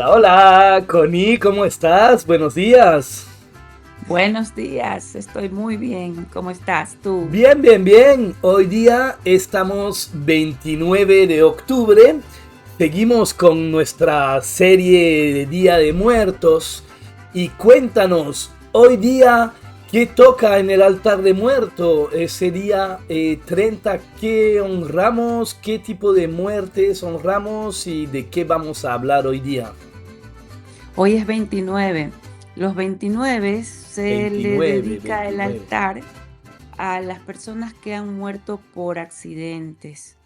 Hola, hola, Connie, ¿cómo estás? Buenos días. Buenos días, estoy muy bien. ¿Cómo estás tú? Bien, bien, bien. Hoy día estamos 29 de octubre. Seguimos con nuestra serie de Día de Muertos. Y cuéntanos, hoy día, ¿qué toca en el altar de muerto? Ese día 30, ¿qué honramos? ¿Qué tipo de muertes honramos? ¿Y de qué vamos a hablar hoy día? Hoy es 29. Los 29 se le 29, dedica el 29. altar a las personas que han muerto por accidentes.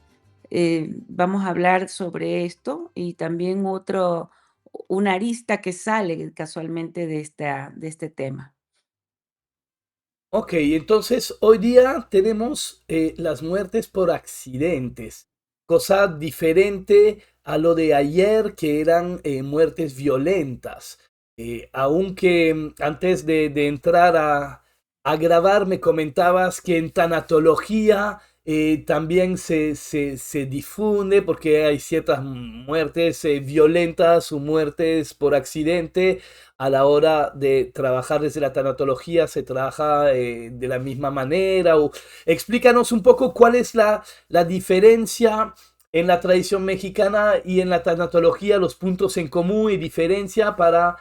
Vamos a hablar sobre esto y también una arista que sale casualmente de este tema. Ok, entonces hoy día tenemos las muertes por accidentes, cosa diferente a lo de ayer que eran muertes violentas. Aunque antes de entrar a grabar me comentabas que en tanatología también se difunde porque hay ciertas muertes violentas o muertes por accidente. A la hora de trabajar desde la tanatología se trabaja de la misma manera. O, explícanos un poco cuál es la diferencia en la tradición mexicana y en la tanatología, los puntos en común y diferencia para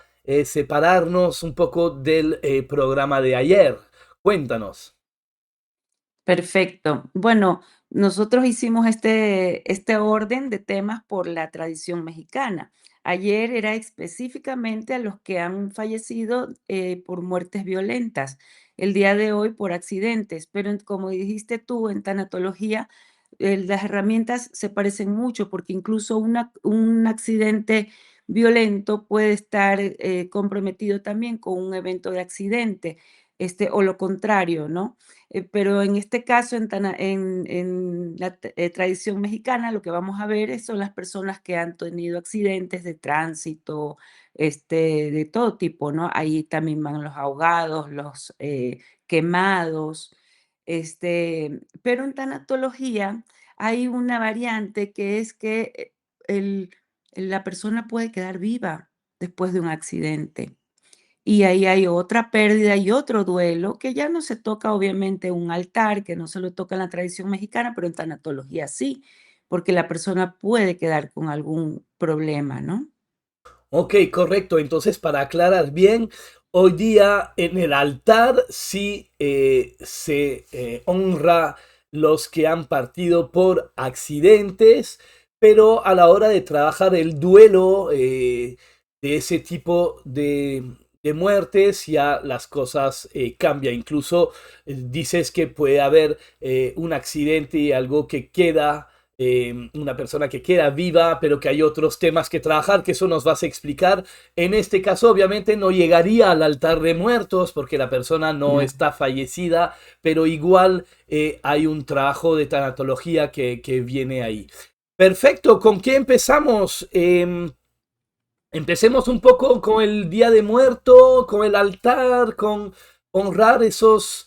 separarnos un poco del programa de ayer. Cuéntanos. Perfecto. Bueno, nosotros hicimos este orden de temas por la tradición mexicana. Ayer era específicamente a los que han fallecido por muertes violentas, el día de hoy por accidentes, pero como dijiste tú, en tanatología, las herramientas se parecen mucho porque incluso un accidente violento puede estar comprometido también con un evento de accidente, o lo contrario, ¿no? Pero en este caso, en la tradición mexicana, lo que vamos a ver son las personas que han tenido accidentes de tránsito, de todo tipo, ¿no? Ahí también van los ahogados, los quemados, pero en tanatología hay una variante que es que el- la persona puede quedar viva después de un accidente. Y ahí hay otra pérdida y otro duelo que ya no se toca obviamente un altar, que no se lo toca en la tradición mexicana, pero en tanatología sí, porque la persona puede quedar con algún problema, ¿no? Ok, correcto. Entonces, para aclarar bien, hoy día en el altar sí se honra los que han partido por accidentes, pero a la hora de trabajar el duelo de ese tipo de muertes, ya las cosas cambian. Incluso dices que puede haber un accidente y algo que queda una persona que queda viva, pero que hay otros temas que trabajar, que eso nos vas a explicar. En este caso, obviamente, no llegaría al altar de muertos porque la persona no No. está fallecida, pero igual hay un trabajo de tanatología que viene ahí. Perfecto, ¿con qué empezamos? Empecemos un poco con el Día de Muerto, con el altar, con honrar esos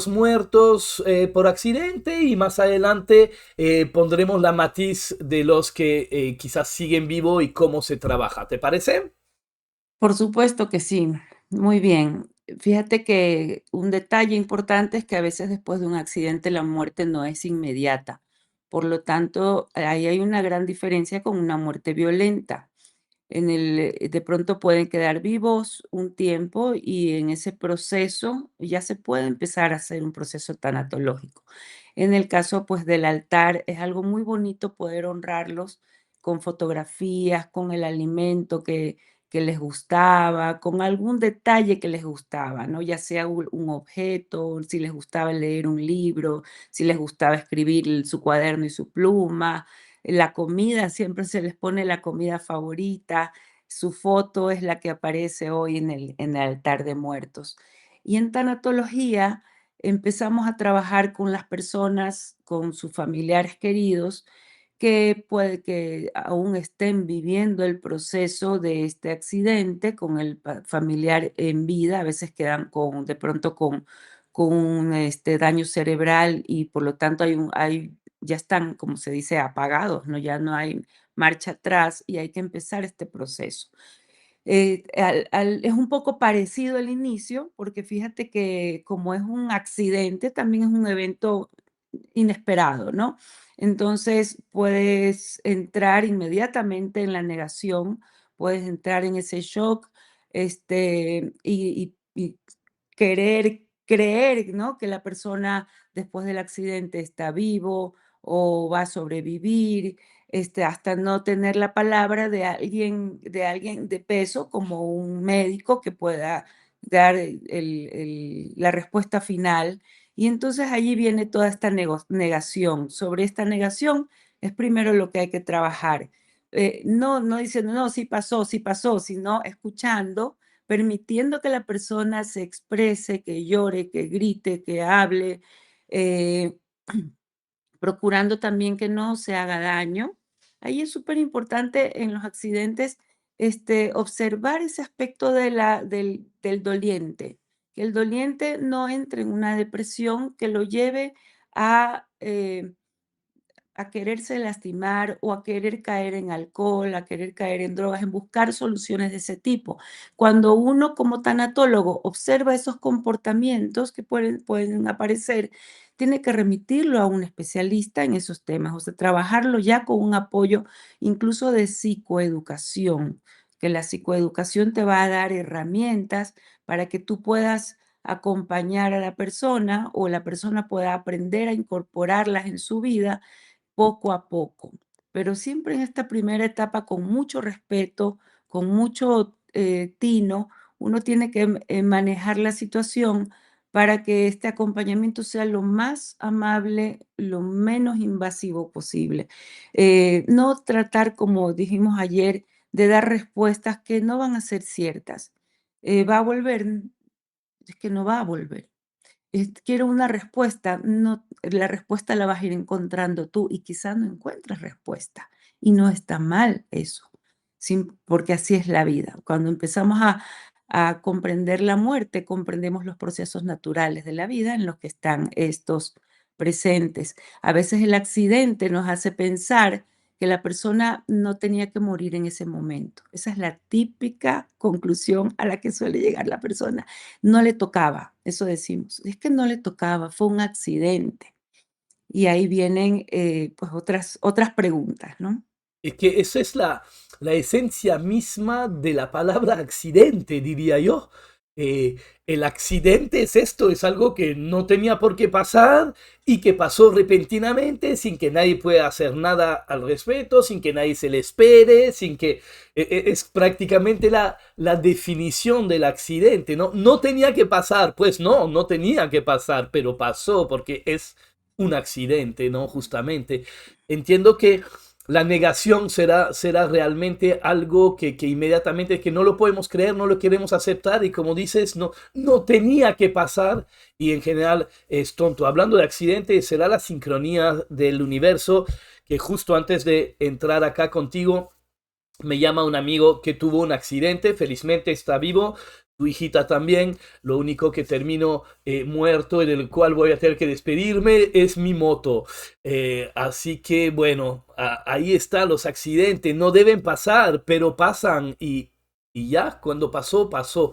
muertos por accidente y más adelante pondremos la matiz de los que quizás siguen vivo y cómo se trabaja. ¿Te parece? Por supuesto que sí, muy bien. Fíjate que un detalle importante es que a veces después de un accidente la muerte no es inmediata. Por lo tanto, ahí hay una gran diferencia con una muerte violenta. De pronto pueden quedar vivos un tiempo y en ese proceso ya se puede empezar a hacer un proceso tanatológico. En el caso, pues, del altar, es algo muy bonito poder honrarlos con fotografías, con el alimento que les gustaba, con algún detalle que les gustaba, ¿no? Ya sea un objeto, si les gustaba leer un libro, si les gustaba escribir su cuaderno y su pluma, la comida, siempre se les pone la comida favorita, su foto es la que aparece hoy en el altar de muertos. Y en tanatología empezamos a trabajar con las personas, con sus familiares queridos, que puede que aún estén viviendo el proceso de este accidente con el familiar en vida, a veces quedan de pronto con un daño cerebral y por lo tanto ya están, como se dice, apagados, ¿no? Ya no hay marcha atrás y hay que empezar este proceso. Es un poco parecido al inicio, porque fíjate que como es un accidente, también es un evento inesperado, ¿no? Entonces puedes entrar inmediatamente en la negación, puedes entrar en ese shock, y querer creer, ¿no? Que la persona después del accidente está vivo o va a sobrevivir, hasta no tener la palabra de alguien de peso, como un médico que pueda dar la respuesta final. Y entonces allí viene toda esta negación. Sobre esta negación es primero lo que hay que trabajar. No diciendo, no, sí pasó, sino escuchando, permitiendo que la persona se exprese, que llore, que grite, que hable, eh, procurando también que no se haga daño. Ahí es súper importante en los accidentes, observar ese aspecto del doliente, que el doliente no entre en una depresión que lo lleve a quererse lastimar o a querer caer en alcohol, a querer caer en drogas, en buscar soluciones de ese tipo. Cuando uno como tanatólogo observa esos comportamientos que pueden aparecer, tiene que remitirlo a un especialista en esos temas, o sea, trabajarlo ya con un apoyo incluso de psicoeducación, que la psicoeducación te va a dar herramientas para que tú puedas acompañar a la persona o la persona pueda aprender a incorporarlas en su vida poco a poco, pero siempre en esta primera etapa con mucho respeto, con mucho tino, uno tiene que manejar la situación para que este acompañamiento sea lo más amable, lo menos invasivo posible. No tratar, como dijimos ayer, de dar respuestas que no van a ser ciertas. ¿Va a volver? Es que no va a volver. Quiero una respuesta, no, la respuesta la vas a ir encontrando tú y quizás no encuentres respuesta. Y no está mal eso, porque así es la vida. Cuando empezamos a comprender la muerte, comprendemos los procesos naturales de la vida en los que están estos presentes. A veces el accidente nos hace pensar que la persona no tenía que morir en ese momento. Esa es la típica conclusión a la que suele llegar la persona. No le tocaba, eso decimos. Es que no le tocaba, fue un accidente. Y ahí vienen, pues, otras preguntas, ¿no? Es que esa es la esencia misma de la palabra accidente, diría yo. El accidente es esto, es algo que no tenía por qué pasar y que pasó repentinamente sin que nadie pueda hacer nada al respecto, sin que nadie se le espere, sin que es prácticamente la definición del accidente, ¿no? No tenía que pasar, pues no, no tenía que pasar, pero pasó porque es un accidente, ¿no? Justamente. Entiendo que la negación será realmente algo que inmediatamente que no lo podemos creer, no lo queremos aceptar y como dices, no tenía que pasar y en general es tonto. Hablando de accidentes, será la sincronía del universo que justo antes de entrar acá contigo me llama un amigo que tuvo un accidente, felizmente está vivo, tu hijita también, lo único que termino muerto, en el cual voy a tener que despedirme, es mi moto. Así que bueno, ahí están los accidentes, no deben pasar, pero pasan y ya, cuando pasó, pasó.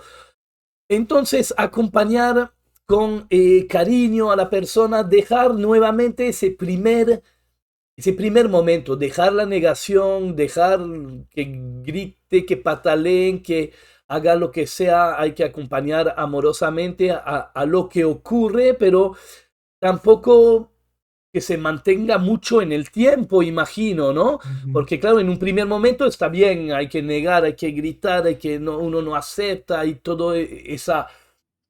Entonces, acompañar con cariño a la persona, dejar nuevamente ese primer momento, dejar la negación, dejar que grite, que pataleen, que haga lo que sea, hay que acompañar amorosamente a lo que ocurre, pero tampoco que se mantenga mucho en el tiempo, imagino, ¿no? Ujú. Porque claro, en un primer momento está bien, hay que negar, hay que gritar, hay que uno no acepta y todo esa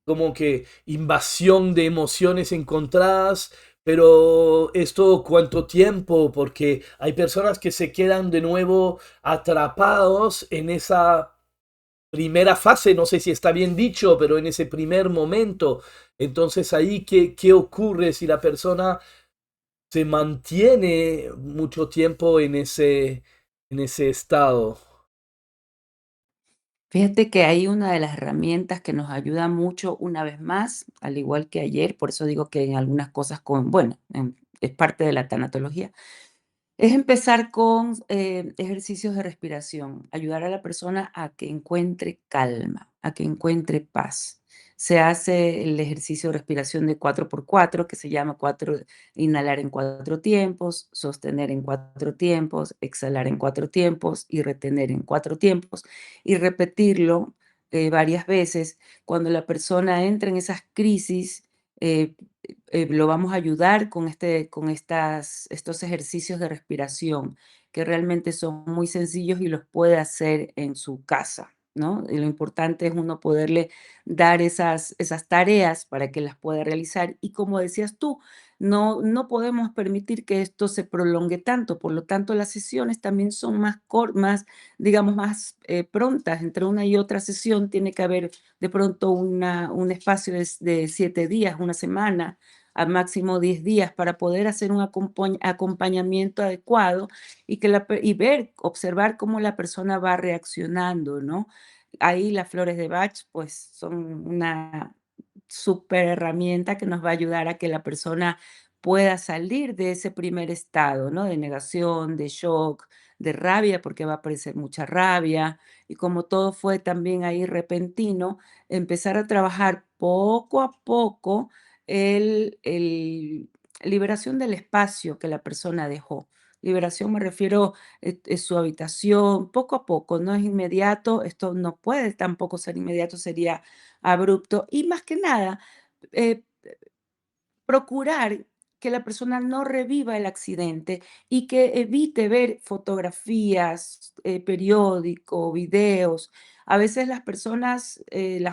como que invasión de emociones encontradas, pero esto cuánto tiempo, porque hay personas que se quedan de nuevo atrapados en esa primera fase, no sé si está bien dicho, pero en ese primer momento. Entonces ahí, ¿qué ocurre si la persona se mantiene mucho tiempo en ese estado? Fíjate que hay una de las herramientas que nos ayuda mucho, una vez más, al igual que ayer, por eso digo que en algunas cosas es parte de la tanatología, Es empezar con, ejercicios de respiración, ayudar a la persona a que encuentre calma, a que encuentre paz. Se hace el ejercicio de respiración de 4x4, que se llama 4, inhalar en 4 tiempos, sostener en 4 tiempos, exhalar en 4 tiempos y retener en 4 tiempos, y repetirlo, varias veces. Cuando la persona entra en esas crisis, eh, lo vamos a ayudar con estos ejercicios de respiración, que realmente son muy sencillos y los puede hacer en su casa, ¿no? Y lo importante es uno poderle dar esas tareas para que las pueda realizar. Y como decías tú, no podemos permitir que esto se prolongue tanto, por lo tanto, las sesiones también son más, digamos, más, prontas. Entre una y otra sesión tiene que haber de pronto un espacio de 7 días, una semana, a máximo 10 días para poder hacer un acompañamiento adecuado y que y ver, observar cómo la persona va reaccionando, ¿no? Ahí las flores de Bach, pues, son una super herramienta que nos va a ayudar a que la persona pueda salir de ese primer estado, ¿no? De negación, de shock, de rabia, porque va a aparecer mucha rabia. Y como todo fue también ahí repentino, empezar a trabajar poco a poco el liberación del espacio que la persona dejó. Liberación me refiero, su habitación, poco a poco, no es inmediato, esto no puede tampoco ser inmediato, sería abrupto. Y más que nada, eh, procurar que la persona no reviva el accidente y que evite ver fotografías, periódico, videos. A veces las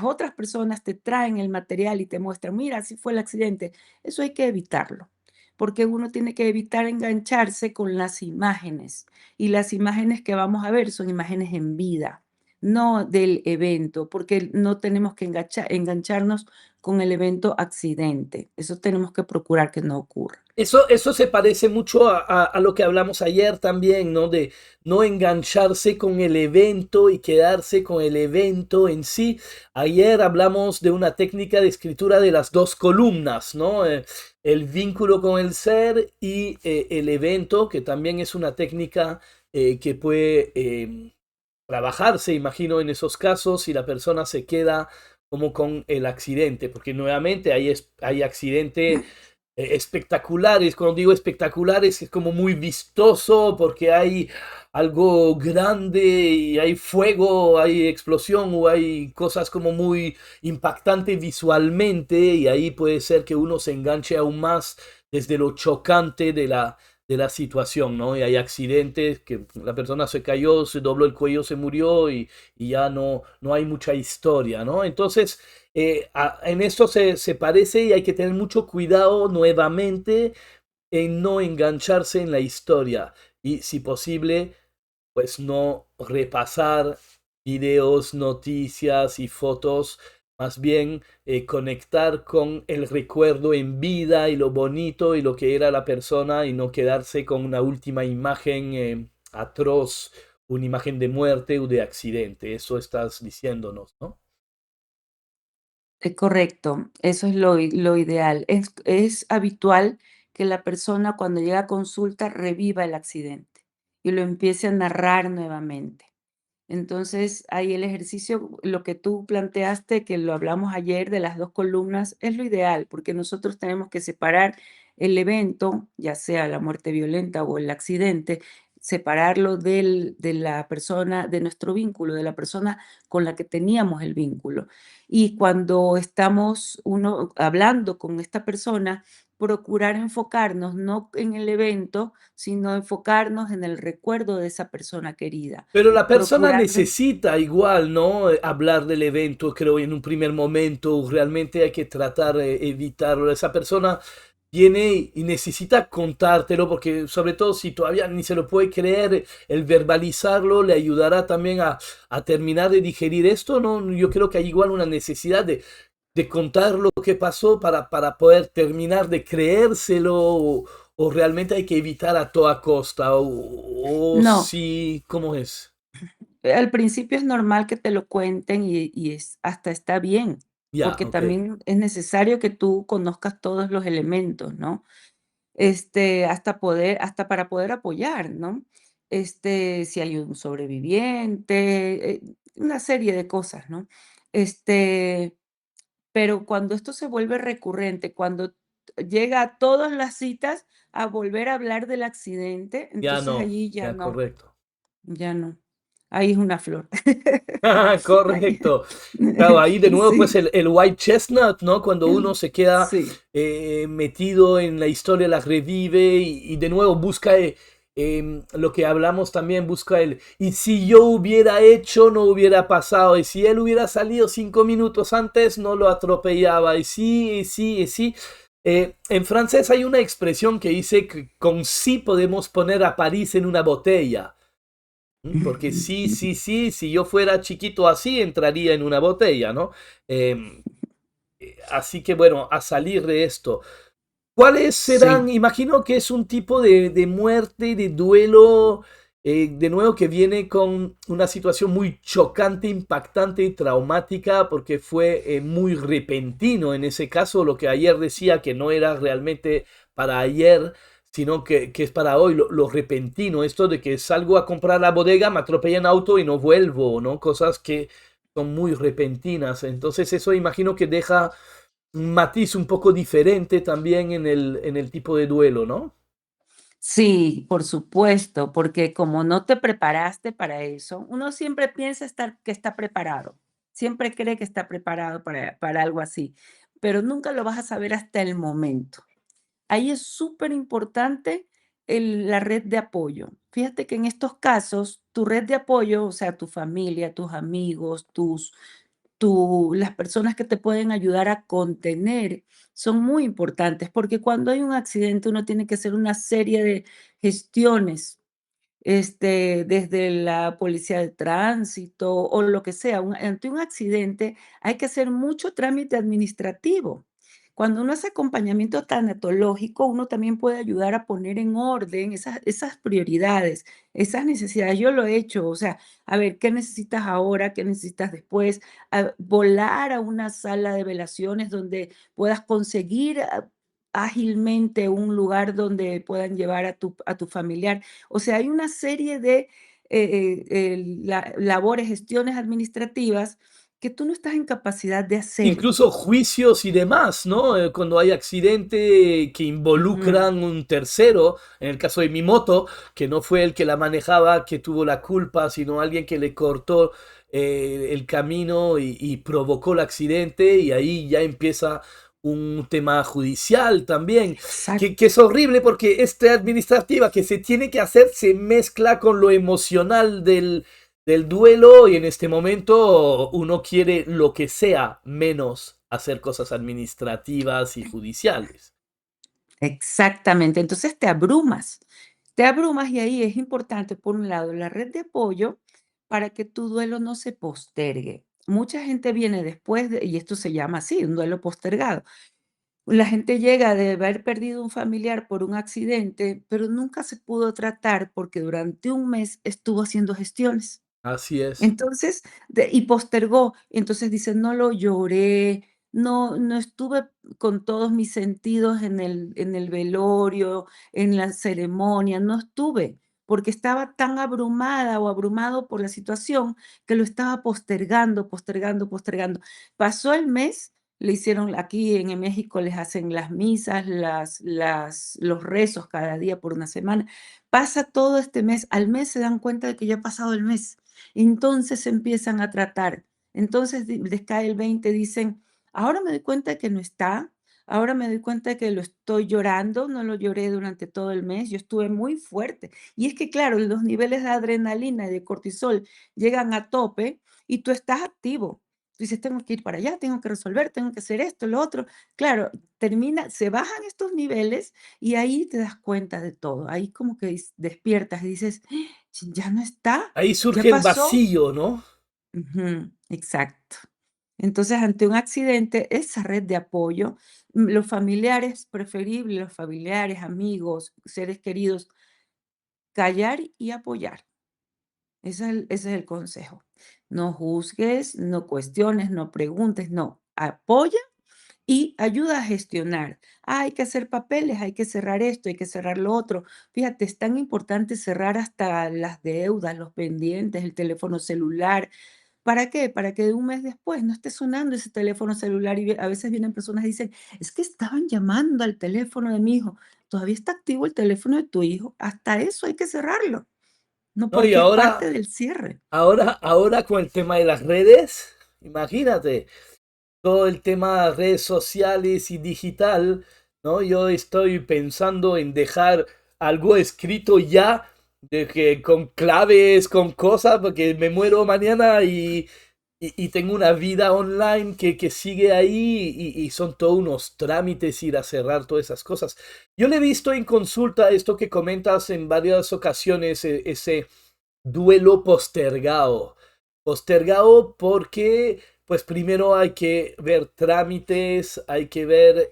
otras personas te traen el material y te muestran, mira, así fue el accidente. Eso hay que evitarlo, porque uno tiene que evitar engancharse con las imágenes. Y las imágenes que vamos a ver son imágenes en vida, no del evento, porque no tenemos que engancharnos con el evento accidente. Eso tenemos que procurar que no ocurra. Eso se parece mucho a lo que hablamos ayer también, ¿no? De no engancharse con el evento y quedarse con el evento en sí. Ayer hablamos de una técnica de escritura de las dos columnas, ¿no? El vínculo con el ser y el evento, que también es una técnica que puede trabajarse, imagino, en esos casos si la persona se queda como con el accidente, porque nuevamente hay accidente espectaculares. Cuando digo espectaculares es como muy vistoso porque hay algo grande y hay fuego, hay explosión o hay cosas como muy impactantes visualmente y ahí puede ser que uno se enganche aún más desde lo chocante de la situación, ¿no? Y hay accidentes que la persona se cayó, se dobló el cuello, se murió y ya no hay mucha historia, ¿no? Entonces, en esto se parece y hay que tener mucho cuidado nuevamente en no engancharse en la historia y si posible, pues no repasar videos, noticias y fotos, más bien conectar con el recuerdo en vida y lo bonito y lo que era la persona y no quedarse con una última imagen atroz, una imagen de muerte o de accidente. Eso estás diciéndonos, ¿no? Correcto, eso es lo ideal. Es habitual que la persona cuando llega a consulta reviva el accidente y lo empiece a narrar nuevamente. Entonces, ahí el ejercicio, lo que tú planteaste, que lo hablamos ayer de las 2 columnas, es lo ideal, porque nosotros tenemos que separar el evento, ya sea la muerte violenta o el accidente, separarlo de la persona, de nuestro vínculo, de la persona con la que teníamos el vínculo. Y cuando estamos uno hablando con esta persona, procurar enfocarnos no en el evento, sino enfocarnos en el recuerdo de esa persona querida. Pero la persona Procurar necesita igual, ¿no? Hablar del evento, creo, en un primer momento. Realmente hay que tratar de evitarlo. Esa persona viene y necesita contártelo, porque sobre todo si todavía ni se lo puede creer, el verbalizarlo le ayudará también a terminar de digerir esto, ¿no? Yo creo que hay igual una necesidad de contar lo que pasó para poder terminar de creérselo o realmente hay que evitar a toda costa o no, sí, ¿cómo es? al principio es normal que te lo cuenten y hasta está bien, Ya, porque ok. también es necesario que tú conozcas todos los elementos, ¿no? hasta para poder apoyar, ¿no? Si hay un sobreviviente, una serie de cosas, ¿no? Este, pero cuando esto se vuelve recurrente, cuando llega a todas las citas a volver a hablar del accidente, Ya entonces no, allí ya ya no, correcto. ya no. Ahí es una flor. Ahí Correcto. Claro, ahí de nuevo pues sí, el white chestnut, ¿no? Cuando uno se queda sí. metido en la historia, la revive y de nuevo busca lo que hablamos también, busca el, y si yo hubiera hecho, no hubiera pasado, y si él hubiera salido 5 minutos antes, no lo atropellaba, y sí, y sí, y sí. En francés hay una expresión que dice que con sí podemos poner a París en una botella. Porque sí, sí, sí, si yo fuera chiquito así, entraría en una botella, ¿no? Em, Así que bueno, a salir de esto. ¿Cuáles serán? Sí. Imagino que es un tipo de muerte, de duelo, de nuevo que viene con una situación muy chocante, impactante y traumática, porque fue muy repentino en ese caso, lo que ayer decía que no era realmente para ayer, sino que es para hoy, lo repentino, esto de que salgo a comprar la bodega, me atropellan auto y no vuelvo, ¿no? Cosas que son muy repentinas. Entonces eso imagino que deja un matiz un poco diferente también en el tipo de duelo, ¿no? Sí, por supuesto, porque como no te preparaste para eso, uno siempre piensa que está preparado, siempre cree que está preparado para algo así, pero nunca lo vas a saber hasta el momento. Ahí es súper importante la red de apoyo. Fíjate que en estos casos, tu red de apoyo, o sea, tu familia, tus amigos, las personas que te pueden ayudar a contener son muy importantes, porque cuando hay un accidente uno tiene que hacer una serie de gestiones, desde la policía de tránsito o lo que sea. Ante un accidente hay que hacer mucho trámite administrativo. Cuando uno hace acompañamiento tanatológico, uno también puede ayudar a poner en orden esas prioridades, esas necesidades. Yo lo he hecho, o sea, a ver, ¿qué necesitas ahora? ¿Qué necesitas después? Volar a una sala de velaciones donde puedas conseguir ágilmente un lugar donde puedan llevar a tu familiar. O sea, hay una serie de labores, gestiones administrativas que tú no estás en capacidad de hacer. Incluso juicios y demás, ¿no? Cuando hay accidente que Ujú. involucran un tercero, en el caso de mi moto, que no fue el que la manejaba, que tuvo la culpa, sino alguien que le cortó el camino y provocó el accidente, y ahí ya empieza un tema judicial también, que Exacto. es horrible porque esta administrativa que se tiene que hacer se mezcla con lo emocional del duelo y en este momento uno quiere lo que sea menos hacer cosas administrativas y judiciales. Exactamente. Entonces te abrumas y ahí es importante, por un lado, la red de apoyo para que tu duelo no se postergue. Mucha gente viene después y esto se llama así, un duelo postergado. La gente llega de haber perdido un familiar por un accidente, pero nunca se pudo tratar porque durante un mes estuvo haciendo gestiones. Así es. Entonces, y postergó. Entonces dice: "No lo lloré, no estuve con todos mis sentidos en el velorio, en la ceremonia, no estuve", porque estaba tan abrumada o abrumado por la situación que lo estaba postergando, postergando, postergando. Pasó el mes, le hicieron aquí en México les hacen las misas, los rezos cada día por una semana. Pasa todo este mes, al mes se dan cuenta de que ya ha pasado el mes. Entonces empiezan a tratar. Entonces les cae el 20, dicen, ahora me doy cuenta de que no está, ahora me doy cuenta de que lo estoy llorando, no lo lloré durante todo el mes, yo estuve muy fuerte. Y es que, claro, los niveles de adrenalina y de cortisol llegan a tope y tú estás activo. Tú dices, tengo que ir para allá, tengo que resolver, tengo que hacer esto, lo otro. Claro, se bajan estos niveles y ahí te das cuenta de todo. Ahí como que despiertas y dices, ya no está, Ahí ya surge el pasó. vacío, ¿no? Ujú, exacto. Entonces, ante un accidente, esa red de apoyo, los familiares, preferible los familiares, amigos, seres queridos, callar y apoyar. Ese es el consejo. No juzgues, no cuestiones, no preguntes, no. Apoya y ayuda a gestionar. Ah, hay que hacer papeles, hay que cerrar esto, hay que cerrar lo otro. Fíjate, es tan importante cerrar hasta las deudas, los pendientes, el teléfono celular. ¿Para qué? Para que de un mes después no esté sonando ese teléfono celular y a veces vienen personas y dicen, es que estaban llamando al teléfono de mi hijo. Todavía está activo el teléfono de tu hijo. Hasta eso hay que cerrarlo, no No, y porque es parte ahora, del cierre. ahora con el tema de las redes, imagínate, todo el tema de redes sociales y digital, ¿no? Yo estoy pensando en dejar algo escrito ya, de que con claves, con cosas, porque me muero mañana y tengo una vida online que sigue ahí y son todos unos trámites ir a cerrar todas esas cosas. Yo le he visto en consulta esto que comentas en varias ocasiones, ese duelo postergado. Postergado porque, pues primero hay que ver trámites, hay que ver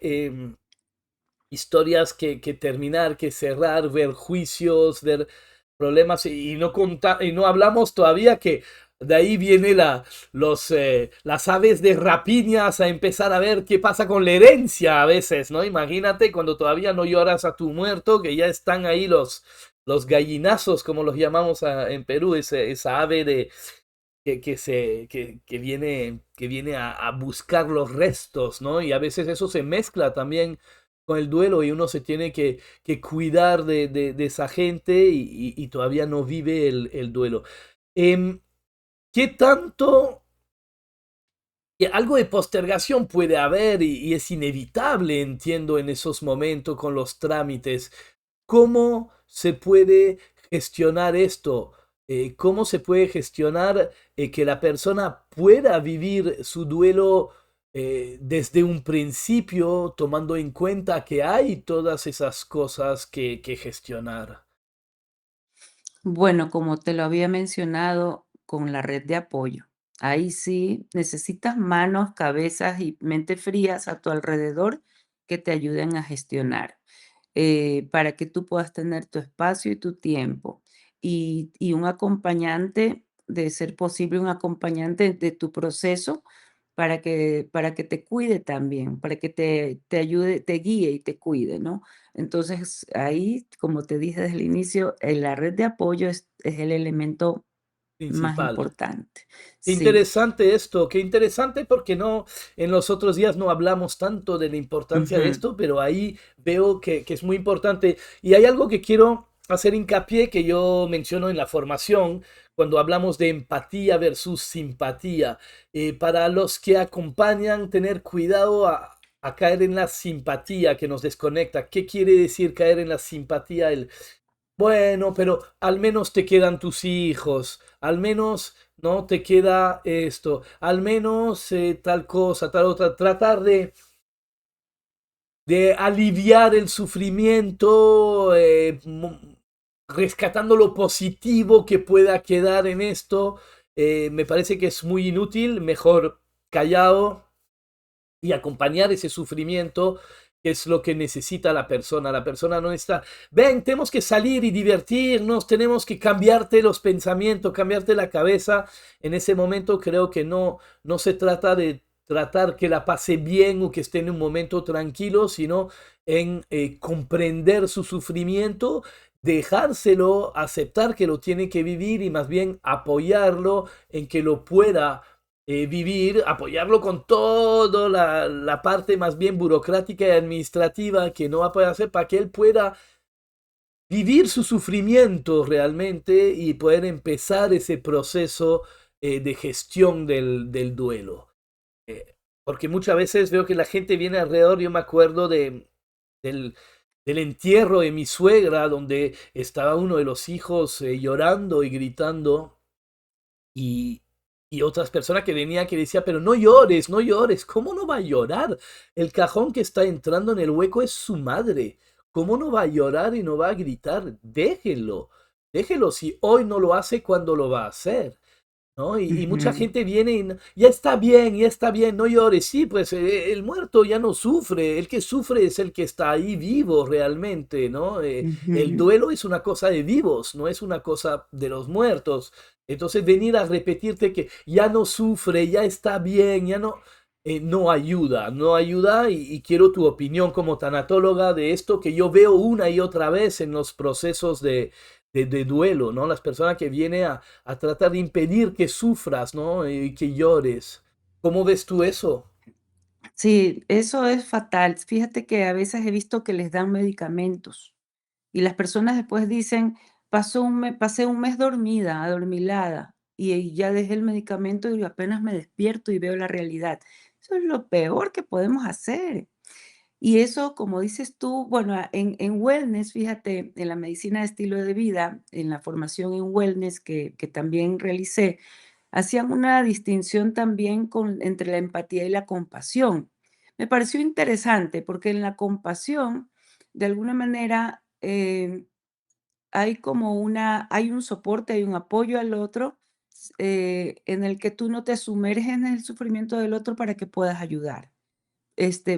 historias que terminar, que cerrar, ver juicios, ver problemas y no, y no hablamos todavía que de ahí viene las aves de rapiñas a empezar a ver qué pasa con la herencia a veces, ¿no? Imagínate cuando todavía no lloras a tu muerto, que ya están ahí los gallinazos, como los llamamos en Perú, esa ave que viene a buscar los restos, ¿no? Y a veces eso se mezcla también con el duelo y uno se tiene que cuidar de esa gente y todavía no vive el duelo. Em, ¿Qué tanto? Que algo de postergación puede haber y es inevitable, entiendo, en esos momentos con los trámites. ¿Cómo se puede gestionar esto? ¿Cómo se puede gestionar que la persona pueda vivir su duelo desde un principio, tomando en cuenta que hay todas esas cosas que gestionar? Bueno, como te lo había mencionado con la red de apoyo, ahí sí necesitas manos, cabezas y mente frías a tu alrededor que te ayuden a gestionar, para que tú puedas tener tu espacio y tu tiempo. Y un acompañante, de ser posible, un acompañante de tu proceso para que te cuide también, para que te ayude, te guíe y te cuide, ¿no? Entonces, ahí, como te dije desde el inicio, la red de apoyo es el elemento más Principal. importante. Qué Sí. interesante esto, qué interesante porque no, en los otros días no hablamos tanto de la importancia de Ujú. esto, pero ahí veo que es muy importante. Y hay algo que quiero hacer hincapié que yo menciono en la formación, cuando hablamos de empatía versus simpatía. Para los que acompañan, tener cuidado a caer en la simpatía que nos desconecta. ¿Qué quiere decir caer en la simpatía? Bueno, pero al menos te quedan tus hijos, al menos no te queda esto, al menos tal cosa, tal otra. Tratar de aliviar el sufrimiento, rescatando lo positivo que pueda quedar en esto, me parece que es muy inútil, mejor callado y acompañar ese sufrimiento, que es lo que necesita la persona. La persona no está, ven, tenemos que salir y divertirnos, tenemos que cambiarte los pensamientos, cambiarte la cabeza. En ese momento creo que no se trata de tratar que la pase bien o que esté en un momento tranquilo, sino en comprender su sufrimiento, dejárselo, aceptar que lo tiene que vivir y más bien apoyarlo en que lo pueda vivir, apoyarlo con toda la parte más bien burocrática y administrativa que no va a poder hacer para que él pueda vivir su sufrimiento realmente y poder empezar ese proceso de gestión del duelo. Porque muchas veces veo que la gente viene alrededor, yo me acuerdo del, del entierro de mi suegra, donde estaba uno de los hijos llorando y gritando y, y otras personas que venían que decía, pero no llores, no llores, ¿cómo no va a llorar? El cajón que está entrando en el hueco es su madre. ¿Cómo no va a llorar y no va a gritar? Déjelo, déjelo. Si hoy no lo hace, ¿cuándo lo va a hacer? ¿No? Y mucha Ujú, gente viene y ya está bien, no llores. Sí, pues el muerto ya no sufre, el que sufre es el que está ahí vivo realmente, ¿no? El ujú. duelo es una cosa de vivos, no es una cosa de los muertos. Entonces venir a repetirte que ya no sufre, ya está bien, ya no. no ayuda, no ayuda y quiero tu opinión como tanatóloga de esto que yo veo una y otra vez en los procesos de duelo, ¿no? Las personas que vienen a tratar de impedir que sufras, ¿no? Y que llores. ¿Cómo ves tú eso? Sí, eso es fatal. Fíjate que a veces he visto que les dan medicamentos y las personas después dicen, pasé un mes dormida, adormilada, y ya dejé el medicamento y apenas me despierto y veo la realidad. Eso es lo peor que podemos hacer. Y eso, como dices tú, bueno, en wellness, fíjate, en la medicina de estilo de vida, en la formación en wellness que también realicé, hacían una distinción también entre la empatía y la compasión. Me pareció interesante porque en la compasión, de alguna manera, hay un soporte, hay un apoyo al otro, en el que tú no te sumerges en el sufrimiento del otro para que puedas ayudar.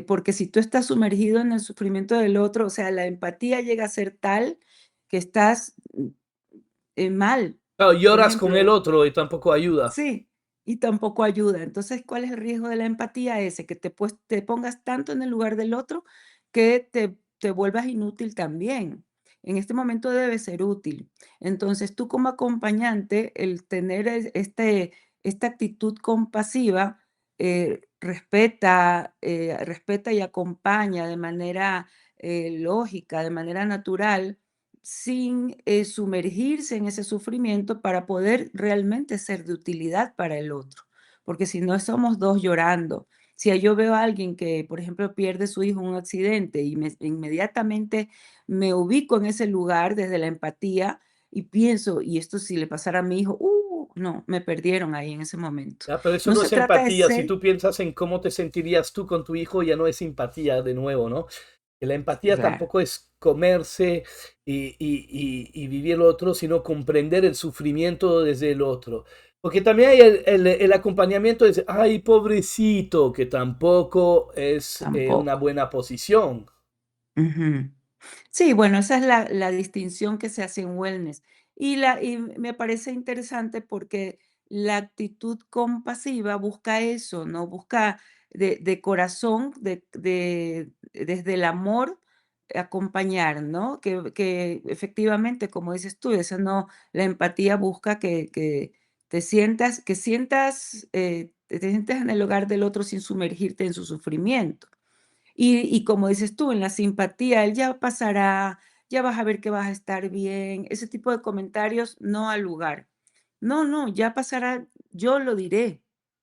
Porque si tú estás sumergido en el sufrimiento del otro, o sea, la empatía llega a ser tal que estás mal. Claro, Por lloras con el ejemplo, otro y tampoco ayuda. sí, y tampoco ayuda. Entonces, ¿cuál es el riesgo de la empatía? Ese, que te pongas tanto en el lugar del otro que te vuelvas inútil también. En este momento debe ser útil. Entonces, tú como acompañante, el tener esta actitud compasiva, respeta y acompaña de manera lógica, de manera natural, sin sumergirse en ese sufrimiento para poder realmente ser de utilidad para el otro. Porque si no somos dos llorando, si yo veo a alguien que, por ejemplo, pierde su hijo en un accidente y inmediatamente me ubico en ese lugar desde la empatía y pienso, y esto si le pasara a mi hijo, no, me perdieron ahí en ese momento. Ya, pero eso No no se es trata de empatía. Si ser... tú piensas en cómo te sentirías tú con tu hijo, ya no es simpatía de nuevo, ¿no? Que la empatía Claro, tampoco es comerse y vivir lo otro, sino comprender el sufrimiento desde el otro. Porque también hay el acompañamiento de, ay, pobrecito, que tampoco es una tampoco. buena posición. Ujú. Sí, bueno, esa es la distinción que se hace en wellness. Y me parece interesante porque la actitud compasiva busca eso, ¿no? Busca de corazón, desde el amor, acompañar, ¿no? Que efectivamente, como dices tú, eso no, la empatía busca que te sientas en el lugar del otro sin sumergirte en su sufrimiento. Y como dices tú, en la simpatía, él ya pasará, ya vas a ver que vas a estar bien, ese tipo de comentarios no al lugar. No, no, ya pasará, yo lo diré.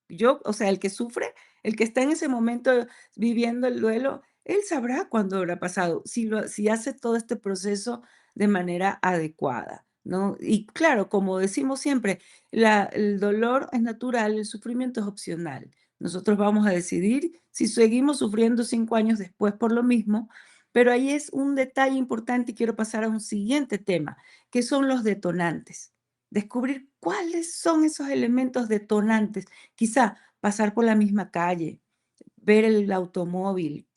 Yo, o sea, el que sufre, el que está en ese momento viviendo el duelo, él sabrá cuándo habrá pasado, si hace todo este proceso de manera adecuada, ¿no? Y claro, como decimos siempre, el dolor es natural, el sufrimiento es opcional. Nosotros vamos a decidir si seguimos sufriendo 5 años después por lo mismo, pero ahí es un detalle importante y quiero pasar a un siguiente tema, que son los detonantes. Descubrir cuáles son esos elementos detonantes. Quizá pasar por la misma calle, ver el automóvil,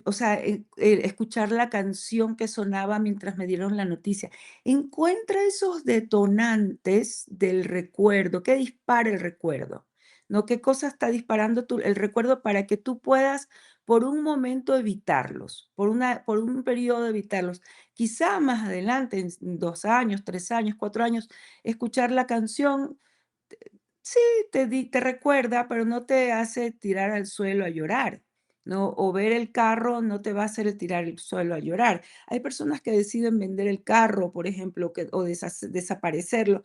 o sea, escuchar la canción que sonaba mientras me dieron la noticia. Encuentra esos detonantes del recuerdo, ¿qué dispara el recuerdo? ¿No? ¿Qué cosa está disparando el recuerdo para que tú puedas por un momento evitarlos, por un periodo evitarlos? Quizá más adelante, en 2 años, 3 años, 4 años, escuchar la canción. Sí, te recuerda, pero no te hace tirar al suelo a llorar, ¿no? O ver el carro no te va a hacer tirar al suelo a llorar. Hay personas que deciden vender el carro, por ejemplo, o desaparecerlo.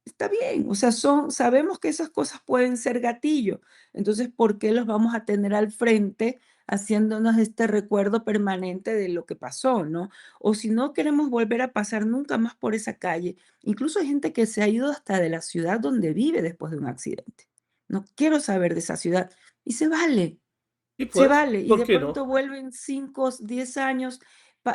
Está bien, o sea, sabemos que esas cosas pueden ser gatillo. Entonces, ¿por qué los vamos a tener al frente haciéndonos este recuerdo permanente de lo que pasó, ¿no? O si no queremos volver a pasar nunca más por esa calle. Incluso hay gente que se ha ido hasta de la ciudad donde vive después de un accidente. No quiero saber de esa ciudad. Y Y se pues, vale. Y ¿por de qué no? pronto vuelven 5, 10 años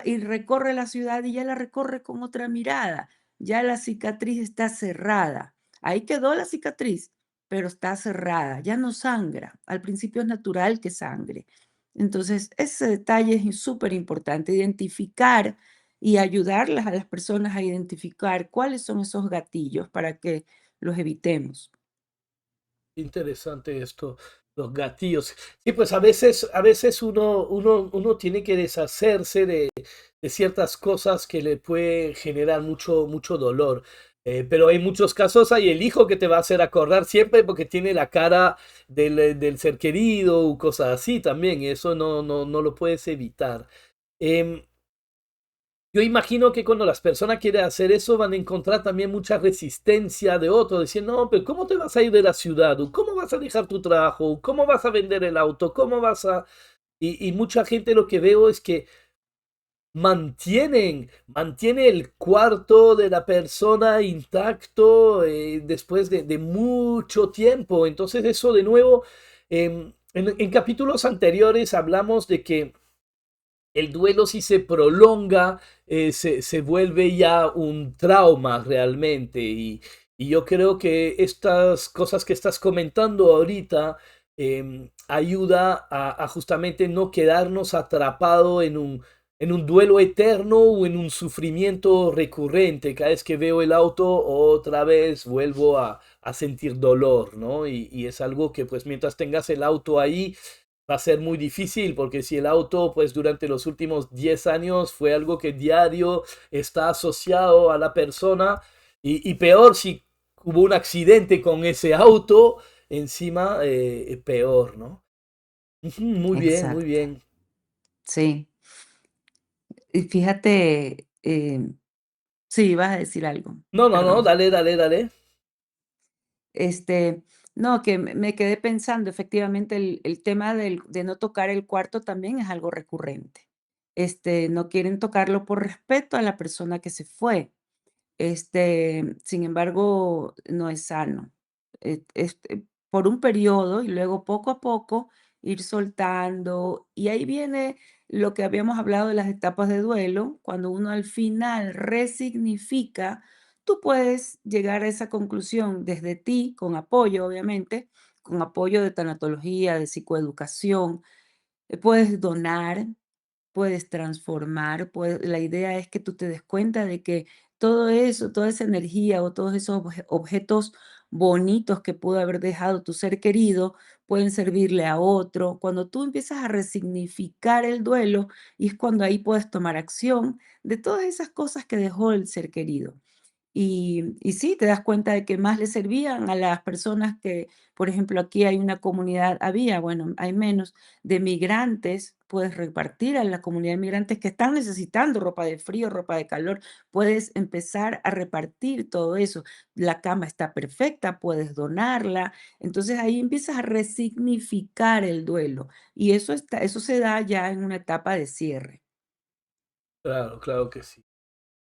y recorre la ciudad y ya la recorre con otra mirada. Ya la cicatriz está cerrada. Ahí quedó la cicatriz, pero está cerrada, ya no sangra. Al principio es natural que sangre. Entonces, ese detalle es súper importante, identificar y ayudarlas a las personas a identificar cuáles son esos gatillos para que los evitemos. Interesante esto. Los gatillos. Sí, pues a veces uno tiene que deshacerse de ciertas cosas que le pueden generar mucho dolor. Pero en muchos casos hay el hijo que te va a hacer acordar siempre porque tiene la cara del ser querido o cosas así también, y eso no lo puedes evitar. Em, yo imagino que cuando las personas quieren hacer eso van a encontrar también mucha resistencia de otros, diciendo, no, pero ¿cómo te vas a ir de la ciudad? ¿O ¿cómo vas a dejar tu trabajo? ¿O ¿cómo vas a vender el auto? ¿Cómo vas a...? Y mucha gente lo que veo es que mantiene el cuarto de la persona intacto después de mucho tiempo. Entonces eso de nuevo, en capítulos anteriores hablamos de que el duelo si se prolonga, se vuelve ya un trauma realmente. Y yo creo que estas cosas que estás comentando ahorita ayuda a justamente no quedarnos atrapado en un duelo eterno o en un sufrimiento recurrente. Cada vez que veo el auto, otra vez vuelvo a sentir dolor, ¿no? Y es algo que pues mientras tengas el auto ahí, va a ser muy difícil porque si el auto, pues durante los últimos 10 años fue algo que diario está asociado a la persona y peor si hubo un accidente con ese auto, encima peor, ¿no? Ujú, muy bien, muy Exacto, bien. sí. Y fíjate, sí, vas a decir algo, No, perdón. dale, dale, dale. Este, no, que me quedé pensando, efectivamente, el tema de no tocar el cuarto también es algo recurrente. No quieren tocarlo por respeto a la persona que se fue. Sin embargo, no es sano. Por un periodo y luego poco a poco ir soltando. Y ahí viene lo que habíamos hablado de las etapas de duelo. Cuando uno al final resignifica, tú puedes llegar a esa conclusión desde ti, con apoyo, obviamente, con apoyo de tanatología, de psicoeducación. Puedes donar, puedes transformar, la idea es que tú te des cuenta de que todo eso, toda esa energía o todos esos objetos bonitos que pudo haber dejado tu ser querido pueden servirle a otro. Cuando tú empiezas a resignificar el duelo, y es cuando ahí puedes tomar acción de todas esas cosas que dejó el ser querido. Y sí, te das cuenta de que más le servían a las personas que, por ejemplo, aquí hay una comunidad, había, bueno, hay menos, de migrantes, puedes repartir a la comunidad de migrantes que están necesitando ropa de frío, ropa de calor, puedes empezar a repartir todo eso. La cama está perfecta, puedes donarla. Entonces ahí empiezas a resignificar el duelo y eso se da ya en una etapa de cierre. Claro, claro que sí.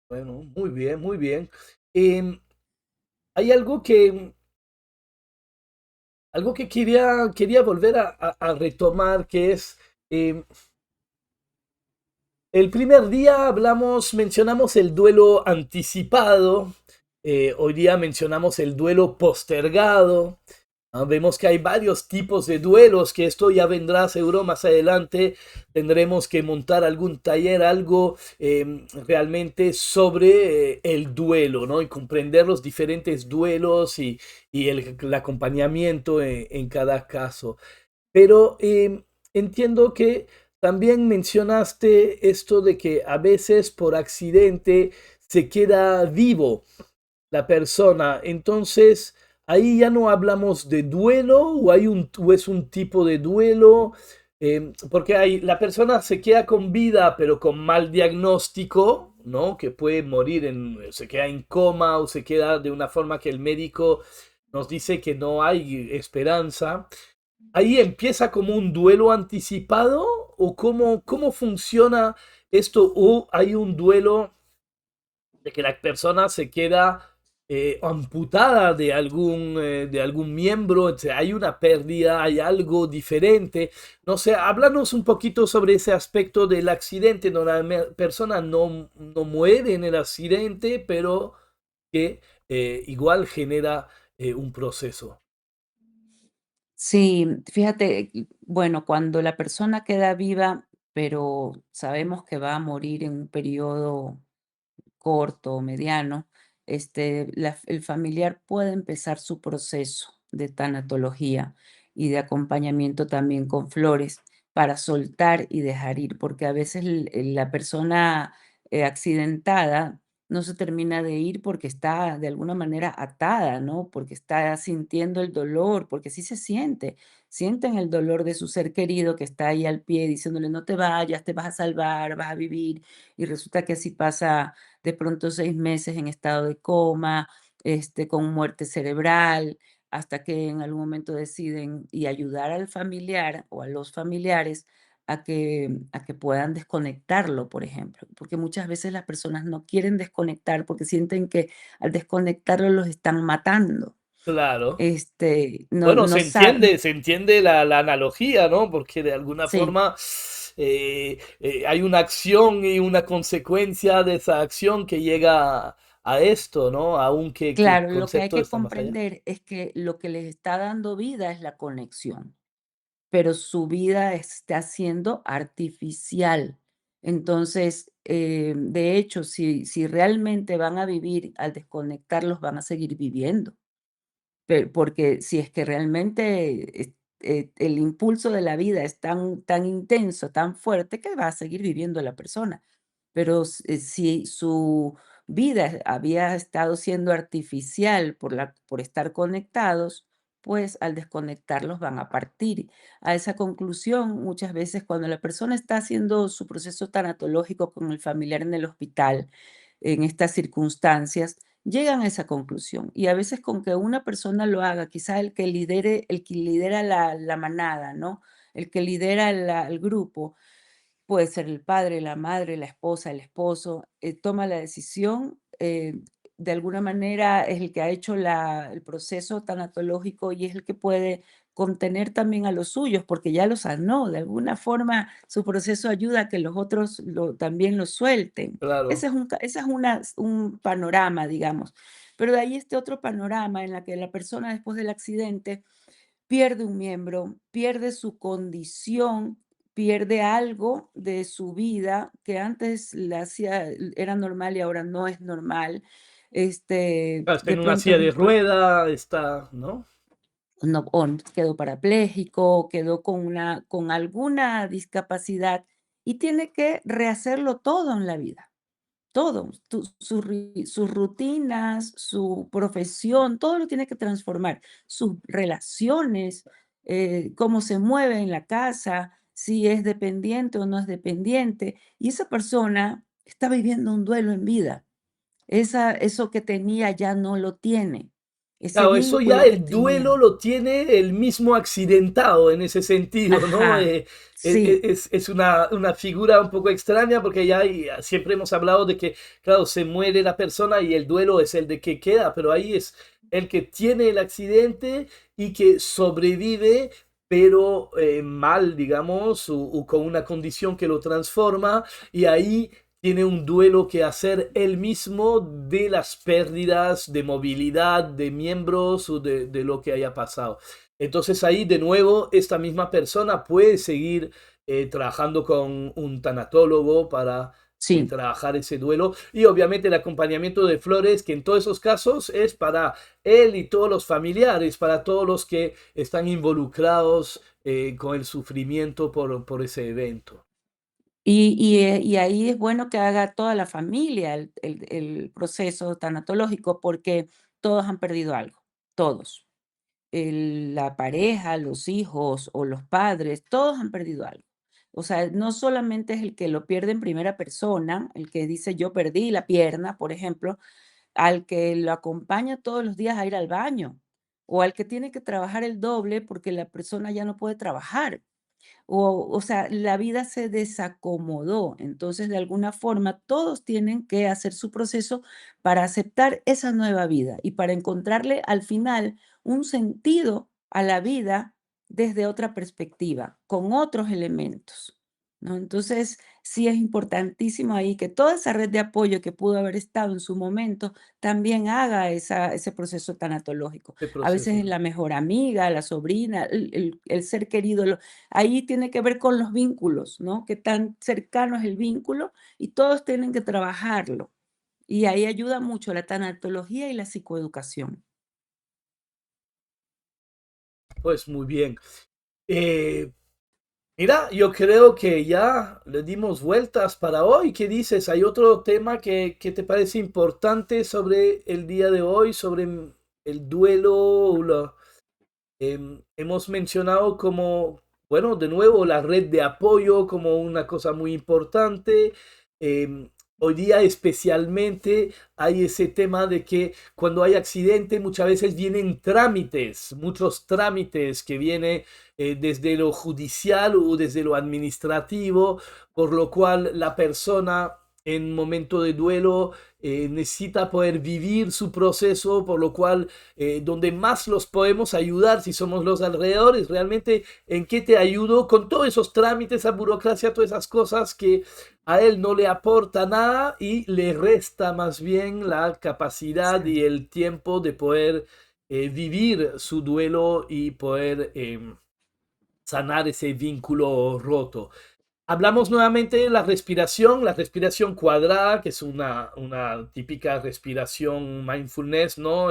Bueno, muy bien, muy bien. Em, hay algo que quería volver a retomar, que es el primer día mencionamos el duelo anticipado, hoy día mencionamos el duelo postergado. Vemos que hay varios tipos de duelos, que esto ya vendrá seguro más adelante. Tendremos que montar algún taller, algo realmente sobre el duelo, ¿no? Y comprender los diferentes duelos y el acompañamiento en cada caso. Pero entiendo que también mencionaste esto de que a veces por accidente se queda vivo la persona. Entonces, ahí ya no hablamos de duelo o es un tipo de duelo. Porque la persona se queda con vida, pero con mal diagnóstico, ¿no? Que puede morir, se queda en coma o se queda de una forma que el médico nos dice que no hay esperanza. Ahí empieza como un duelo anticipado o cómo funciona esto o hay un duelo de que la persona se queda amputada de algún miembro, o sea, hay una pérdida, hay algo diferente. No sé, háblanos un poquito sobre ese aspecto del accidente, donde la persona no muere en el accidente, pero que igual genera un proceso. Sí, fíjate, bueno, cuando la persona queda viva, pero sabemos que va a morir en un periodo corto o mediano, el familiar puede empezar su proceso de tanatología. y de acompañamiento también con flores para soltar y dejar ir, porque a veces la persona accidentada no se termina de ir porque está de alguna manera atada, ¿no? Porque está sintiendo el dolor, porque sí se siente, sienten el dolor de su ser querido que está ahí al pie diciéndole, no te vayas, te vas a salvar, vas a vivir, y resulta que así pasa de pronto 6 meses en estado de coma, con muerte cerebral, hasta que en algún momento deciden y ayudar al familiar o a los familiares a que puedan desconectarlo, por ejemplo, porque muchas veces las personas no quieren desconectar porque sienten que al desconectarlo los están matando. Claro. No Bueno, no saben. se entiende la analogía, ¿no? Porque de alguna Sí, forma hay una acción y una consecuencia de esa acción que llega a esto, ¿no? Aunque que el claro, lo que hay concepto que está más allá. comprender es que lo que les está dando vida es la conexión, pero su vida está siendo artificial. Entonces, de hecho, si realmente van a vivir al desconectarlos, van a seguir viviendo. Porque si es que realmente el impulso de la vida es tan intenso, tan fuerte, que va a seguir viviendo la persona. Pero si su vida había estado siendo artificial por estar conectados, pues al desconectarlos van a partir. A esa conclusión, muchas veces cuando la persona está haciendo su proceso tanatológico con el familiar en el hospital, en estas circunstancias, llegan a esa conclusión. Y a veces con que una persona lo haga, quizá el que lidera la manada, ¿no? El que lidera el grupo, puede ser el padre, la madre, la esposa, el esposo, toma la decisión, de alguna manera es el que ha hecho el proceso tanatológico y es el que puede contener también a los suyos, porque ya los sanó, de alguna forma su proceso ayuda a que los otros también lo suelten. Claro. Ese es un panorama, digamos. Pero de ahí este otro panorama en la que la persona después del accidente pierde un miembro, pierde su condición, pierde algo de su vida que antes la hacía era normal y ahora no es normal. Claro, está De en una pronto es silla un de rueda, está, ¿no? no, quedó parapléjico, quedó con alguna discapacidad y tiene que rehacerlo todo en la vida. Todo, sus rutinas, su profesión, todo lo tiene que transformar, sus relaciones, cómo se mueve en la casa, si es dependiente o no es dependiente. Y esa persona está viviendo un duelo en vida. Eso que tenía ya no lo tiene. Ese Claro, eso ya vínculo que el duelo tenía. lo tiene el mismo accidentado en ese sentido, ¿no? Ajá, sí, Es una figura un poco extraña porque ya siempre hemos hablado de que, claro, se muere la persona y el duelo es el de que queda, pero ahí es el que tiene el accidente y que sobrevive, pero mal, digamos, o con una condición que lo transforma y ahí tiene un duelo que hacer él mismo de las pérdidas de movilidad de miembros o de lo que haya pasado. Entonces ahí de nuevo esta misma persona puede seguir trabajando con un tanatólogo para sí. trabajar ese duelo y obviamente el acompañamiento de flores que en todos esos casos es para él y todos los familiares, para todos los que están involucrados con el sufrimiento por ese evento. Y ahí es bueno que haga toda la familia el proceso tanatológico, porque todos han perdido algo, todos. La pareja, los hijos o los padres, todos han perdido algo. O sea, no solamente es el que lo pierde en primera persona, el que dice yo perdí la pierna, por ejemplo, al que lo acompaña todos los días a ir al baño, o al que tiene que trabajar el doble porque la persona ya no puede trabajar. O sea, la vida se desacomodó. Entonces, de alguna forma, todos tienen que hacer su proceso para aceptar esa nueva vida y para encontrarle al final un sentido a la vida desde otra perspectiva, con otros elementos, ¿no? Entonces, sí es importantísimo ahí que toda esa red de apoyo que pudo haber estado en su momento también haga ese proceso tanatológico. Este A veces es proceso. la mejor amiga, la sobrina, el ser querido, ahí tiene que ver con los vínculos, ¿no? Qué tan cercano es el vínculo y todos tienen que trabajarlo. Y ahí ayuda mucho la tanatología y la psicoeducación. Pues muy bien. Eh, Mira, yo creo que ya le dimos vueltas para hoy. ¿Qué dices? ¿Hay otro tema que te parece importante sobre el día de hoy, sobre el duelo? Hemos mencionado como, bueno, de nuevo, la red de apoyo como una cosa muy importante. Hoy día especialmente hay ese tema de que cuando hay accidente muchas veces vienen trámites, muchos trámites que vienen desde lo judicial o desde lo administrativo, por lo cual la persona en momento de duelo necesita poder vivir su proceso, por lo cual donde más los podemos ayudar si somos los alrededores, realmente en qué te ayudo con todos esos trámites, esa burocracia, todas esas cosas que a él no le aporta nada y le resta más bien la capacidad y Exacto. el tiempo de poder vivir su duelo y poder sanar ese vínculo roto. Hablamos nuevamente de la respiración cuadrada, que es una típica respiración mindfulness, ¿no?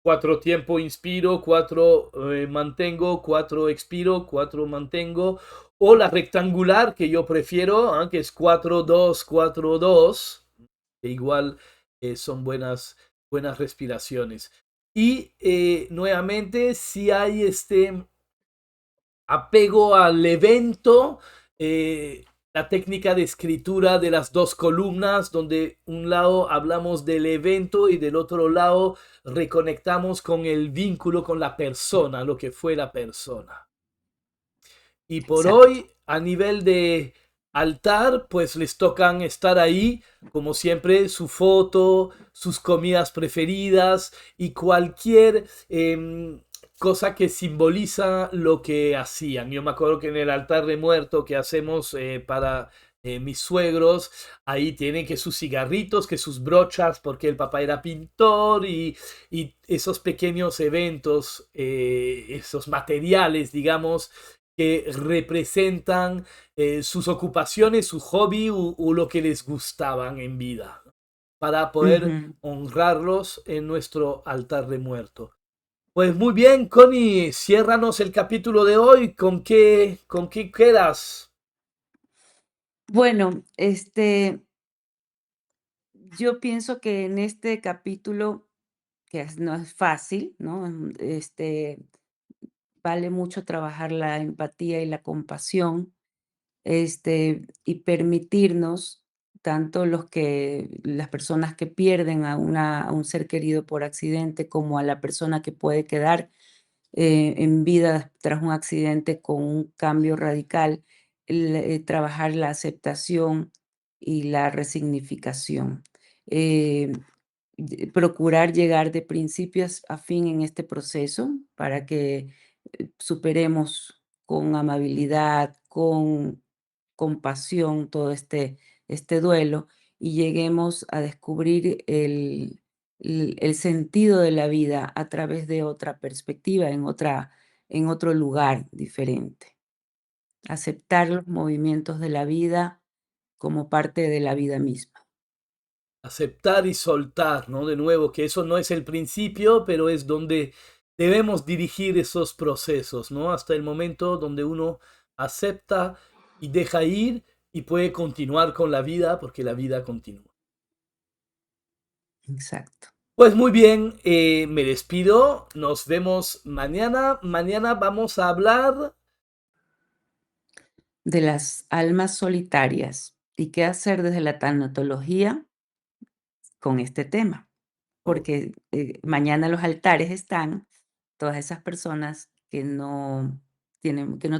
Cuatro tiempo inspiro, cuatro mantengo, cuatro expiro, cuatro mantengo. O la rectangular, que yo prefiero, que es 4-2-4-2, que igual son buenas respiraciones. Y nuevamente, si hay este apego al evento, eh, la técnica de escritura de las dos columnas, donde un lado hablamos del evento y del otro lado reconectamos con el vínculo con la persona, lo que fue la persona. Y por Exacto. hoy, a nivel de altar, pues les tocan estar ahí, como siempre, su foto, sus comidas preferidas y cualquier cosa que simboliza lo que hacían. Yo me acuerdo que en el altar de muerto que hacemos para mis suegros, ahí tienen que sus cigarritos, que sus brochas, porque el papá era pintor y esos pequeños eventos, esos materiales, digamos, que representan sus ocupaciones, su hobby o lo que les gustaban en vida, para poder Ujú. honrarlos en nuestro altar de muerto. Pues muy bien, Connie, ciérranos el capítulo de hoy. ¿Con qué quedas? Bueno, yo pienso que en este capítulo, no es fácil, ¿no? Vale mucho trabajar la empatía y la compasión, y permitirnos, tanto las personas que pierden a un ser querido por accidente, como a la persona que puede quedar en vida tras un accidente con un cambio radical, trabajar la aceptación y la resignificación. Eh, Procurar llegar de principios a fin en este proceso para que superemos con amabilidad, con compasión todo este duelo y lleguemos a descubrir el sentido de la vida a través de otra perspectiva, en otro lugar diferente. Aceptar los movimientos de la vida como parte de la vida misma. Aceptar y soltar, ¿no? De nuevo, que eso no es el principio, pero es donde debemos dirigir esos procesos, ¿no? Hasta el momento donde uno acepta y deja ir y puede continuar con la vida porque la vida continúa. Exacto. Pues muy bien, me despido, nos vemos mañana. Mañana vamos a hablar De las almas solitarias y qué hacer desde la tanatología con este tema, oh, porque mañana los altares están todas esas personas que no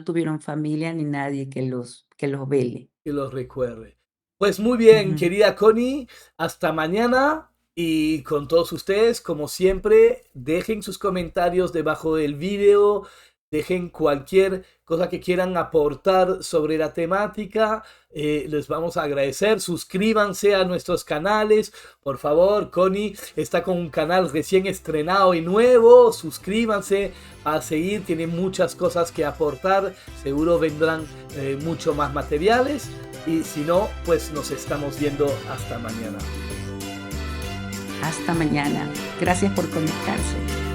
tuvieron familia ni nadie que los vele. que los recuerde. Pues muy bien, Ujú. querida Connie, hasta mañana y con todos ustedes, como siempre, dejen sus comentarios debajo del vídeo, dejen cualquier cosa que quieran aportar sobre la temática, les vamos a agradecer, suscríbanse a nuestros canales, por favor, Connie está con un canal recién estrenado y nuevo, suscríbanse a seguir, tiene muchas cosas que aportar, seguro vendrán mucho más materiales y si no, pues nos estamos viendo hasta mañana. Hasta mañana. Gracias por conectarse.